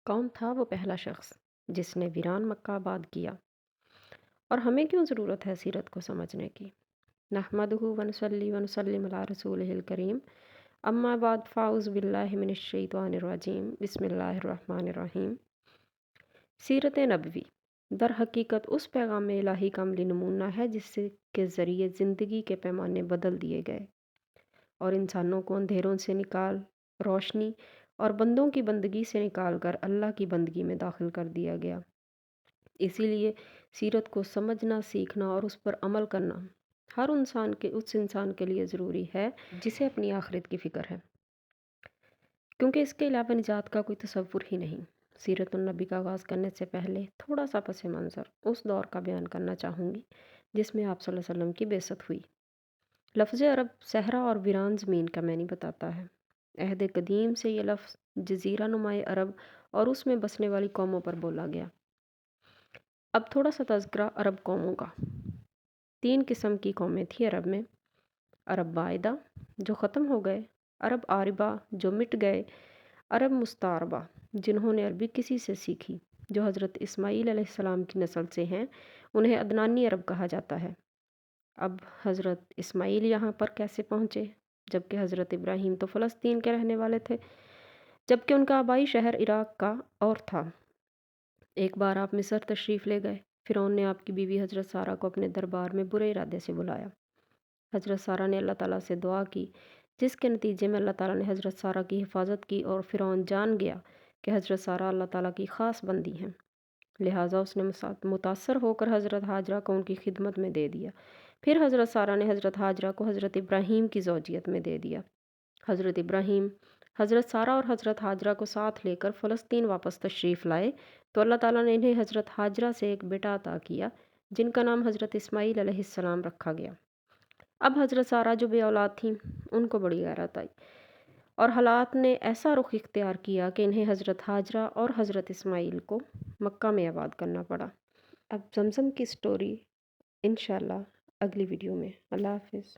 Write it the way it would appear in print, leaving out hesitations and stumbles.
کون تھا وہ پہلا شخص جس نے ویران مکہ آباد کیا؟ اور ہمیں کیوں ضرورت ہے سیرت کو سمجھنے کی؟ نحمدہ ونصلی ونسلم علی رسولہ الکریم، اما بعد فاعوذ باللہ من الشیطان الرجیم، بسم اللہ الرحمن الرحیم۔ سیرت نبوی در حقیقت اس پیغام الہی کا عملی نمونہ ہے جس کے ذریعے زندگی کے پیمانے بدل دیے گئے اور انسانوں کو اندھیروں سے نکال روشنی اور بندوں کی بندگی سے نکال کر اللہ کی بندگی میں داخل کر دیا گیا۔ اسی لیے سیرت کو سمجھنا، سیکھنا اور اس پر عمل کرنا ہر اس انسان کے لیے ضروری ہے جسے اپنی آخرت کی فکر ہے، کیونکہ اس کے علاوہ نجات کا کوئی تصور ہی نہیں۔ سیرت النبی کا آغاز کرنے سے پہلے تھوڑا سا پس منظر اس دور کا بیان کرنا چاہوں گی جس میں آپ صلی اللہ علیہ وسلم کی بعثت ہوئی۔ لفظ عرب صحرا اور ویران زمین کا معنی بتاتا ہے۔ عہد قدیم سے یہ لفظ جزیرہ نمائے عرب اور اس میں بسنے والی قوموں پر بولا گیا۔ اب تھوڑا سا تذکرہ عرب قوموں کا۔ 3 قسم کی قومیں تھیں عرب میں: عرب باعدہ جو ختم ہو گئے، عرب عاربہ جو مٹ گئے، عرب مستعربہ جنہوں نے عربی کسی سے سیکھی، جو حضرت اسماعیل علیہ السلام کی نسل سے ہیں، انہیں عدنانی عرب کہا جاتا ہے۔ اب حضرت اسماعیل یہاں پر کیسے پہنچے، جبکہ حضرت ابراہیم تو فلسطین کے رہنے والے تھے، جبکہ ان کا آبائی شہر عراق کا اور تھا۔ ایک بار آپ مصر تشریف لے گئے، فرعون نے آپ کی بیوی حضرت سارہ کو اپنے دربار میں برے ارادے سے بلایا۔ حضرت سارہ نے اللہ تعالیٰ سے دعا کی، جس کے نتیجے میں اللہ تعالیٰ نے حضرت سارہ کی حفاظت کی اور فرعون جان گیا کہ حضرت سارہ اللہ تعالیٰ کی خاص بندی ہیں، لہٰذا اس نے متاثر ہو کر حضرت حاجرہ کو ان کی خدمت میں دے دیا۔ پھر حضرت سارہ نے حضرت حاجرہ کو حضرت ابراہیم کی زوجیت میں دے دیا۔ حضرت ابراہیم حضرت سارہ اور حضرت حاجرہ کو ساتھ لے کر فلسطین واپس تشریف لائے تو اللہ تعالیٰ نے انہیں حضرت حاجرہ سے ایک بیٹا عطا کیا جن کا نام حضرت اسماعیل علیہ السلام رکھا گیا۔ اب حضرت سارہ جو بے اولاد تھیں، ان کو بڑی غیرت آئی اور حالات نے ایسا رخ اختیار کیا کہ انہیں حضرت حاجرہ اور حضرت اسماعیل کو مکہ میں آباد کرنا پڑا۔ اب زمزم کی سٹوری انشاءاللہ اگلی ویڈیو میں۔ اللہ حافظ۔